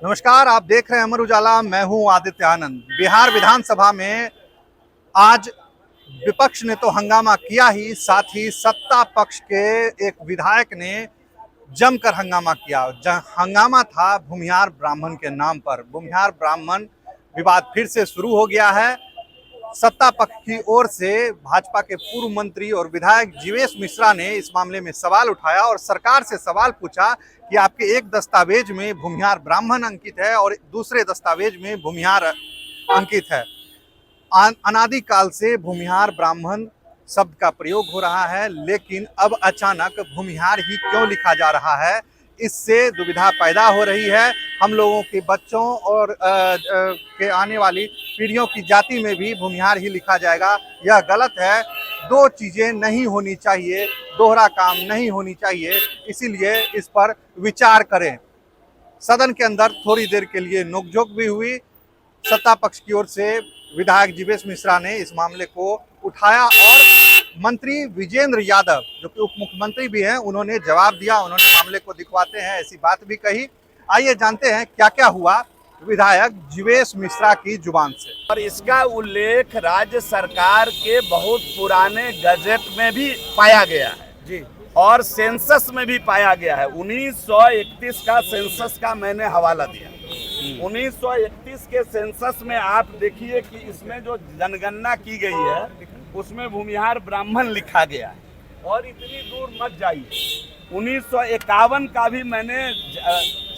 नमस्कार, आप देख रहे हैं अमर उजाला। मैं हूं आदित्य आनंद। बिहार विधानसभा में आज विपक्ष ने तो हंगामा किया ही, साथ ही सत्ता पक्ष के एक विधायक ने जमकर हंगामा किया। हंगामा था भूमिहार ब्राह्मण के नाम पर। भूमिहार ब्राह्मण विवाद फिर से शुरू हो गया है। सत्ता पक्ष की ओर से भाजपा के पूर्व मंत्री और विधायक जीवेश मिश्रा ने इस मामले में सवाल उठाया और सरकार से सवाल पूछा कि आपके एक दस्तावेज में भूमिहार ब्राह्मण अंकित है और दूसरे दस्तावेज में भूमिहार अंकित है। अनादिकाल से भूमिहार ब्राह्मण शब्द का प्रयोग हो रहा है, लेकिन अब अचानक भूमिहार ही क्यों लिखा जा रहा है, इससे दुविधा पैदा हो रही है। हम लोगों के बच्चों और के आने वाली पीढ़ियों की जाति में भी भूमिहार ही लिखा जाएगा। यह गलत है। दो चीज़ें नहीं होनी चाहिए, दोहरा काम नहीं होनी चाहिए, इसीलिए इस पर विचार करें। सदन के अंदर थोड़ी देर के लिए नोकझोंक भी हुई। सत्ता पक्ष की ओर से विधायक जीवेश मिश्रा ने इस मामले को उठाया और मंत्री विजेंद्र यादव, जो कि उप मुख्यमंत्री भी हैं, उन्होंने जवाब दिया। उन्होंने मामले को दिखवाते हैं ऐसी बात भी कही। आइए जानते हैं क्या क्या हुआ विधायक जीवेश मिश्रा की जुबान से। और इसका उल्लेख राज्य सरकार के बहुत पुराने गजट में भी पाया गया है जी, और सेंसस में भी पाया गया है। 1931 का सेंसस का मैंने हवाला दिया। 1931 के सेंसस में आप देखिए कि इसमें जो जनगणना की गई है उसमें भूमिहार ब्राह्मण लिखा गया है। और इतनी दूर मत जाइए, 1951 का भी मैंने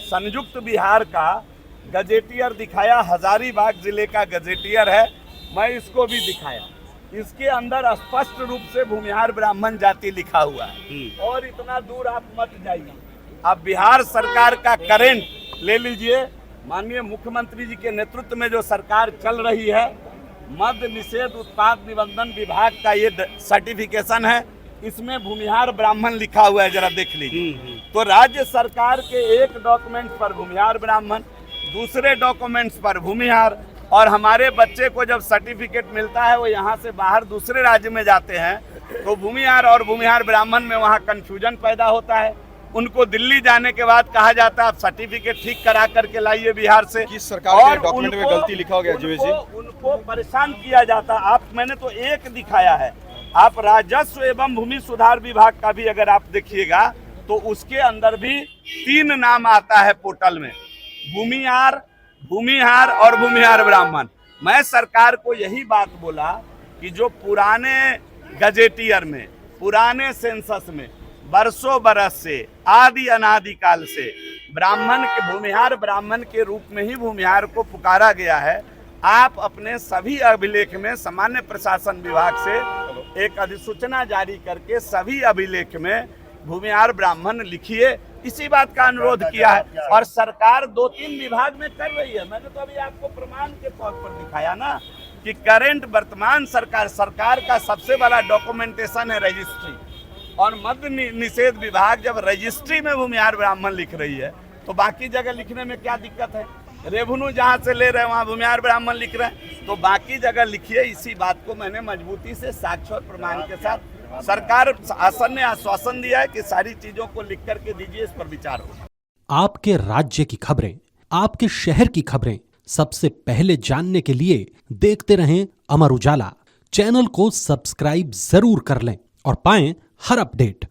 संयुक्त बिहार का गजेटियर दिखाया। हजारीबाग जिले का गजेटियर है, मैं इसको भी दिखाया। इसके अंदर स्पष्ट रूप से भूमिहार ब्राह्मण जाति लिखा हुआ है। और इतना दूर आप मत जाइए, आप बिहार सरकार का करेंट ले लीजिए। माननीय मुख्यमंत्री जी के नेतृत्व में जो सरकार चल रही है, मद्य निषेध उत्पाद निबंधन विभाग का ये सर्टिफिकेशन है, इसमें भूमिहार ब्राह्मण लिखा हुआ है, जरा देख लीजिए। तो राज्य सरकार के एक डॉक्यूमेंट पर भूमिहार ब्राह्मण, दूसरे डॉक्यूमेंट्स पर भूमिहार, और हमारे बच्चे को जब सर्टिफिकेट मिलता है वो यहाँ से बाहर दूसरे राज्य में जाते हैं तो भूमिहार और भूमिहार ब्राह्मण में वहाँ कंफ्यूजन पैदा होता है। उनको दिल्ली जाने के बाद कहा जाता है आप सर्टिफिकेट ठीक करा करके लाइए बिहार से। किस सरकार के डॉक्यूमेंट में गलती लिखा हो गया जीवेश जी? उनको परेशान किया जाता। आप मैंने तो एक दिखाया है, आप राजस्व एवं भूमि सुधार विभाग का भी अगर आप देखिएगा तो उसके अंदर भी 3 नाम आता है पोर्टल में, भूमिहार, भूमिहार और भूमिहार ब्राह्मण। मैं सरकार को यही बात बोला कि जो पुराने गजेटियर में, पुराने सेंसस में बरसों बरस से आदि अनादिकाल से ब्राह्मण के, भूमिहार ब्राह्मण के रूप में ही भूमिहार को पुकारा गया है। आप अपने सभी अभिलेख में सामान्य प्रशासन विभाग से एक अधिसूचना जारी करके सभी अभिलेख में भूमिहार ब्राह्मण लिखिए, इसी बात का अनुरोध किया है। और सरकार 2-3 विभाग में कर रही है। मैंने तो अभी आपको प्रमाण के तौर पर दिखाया ना कि करंट वर्तमान सरकार का सबसे बड़ा डॉक्यूमेंटेशन है रजिस्ट्री। और मद्य निषेध विभाग जब रजिस्ट्री में भूमिहार ब्राह्मण लिख रही है तो बाकी जगह लिखने में क्या दिक्कत है? रेवेन्यू जहाँ से ले रहे हैं वहाँ भूमिहार ब्राह्मण लिख रहे हैं, तो बाकी जगह लिखिए। इसी बात को मैंने मजबूती से साक्ष्य और प्रमाण के साथ, सरकार शासन ने आश्वासन दिया है कि सारी चीजों को लिख करके दीजिए, इस पर विचार हो। आपके राज्य की खबरें, आपके शहर की खबरें सबसे पहले जानने के लिए देखते रहें अमर उजाला। चैनल को सब्सक्राइब जरूर कर लें और पाएं हर अपडेट।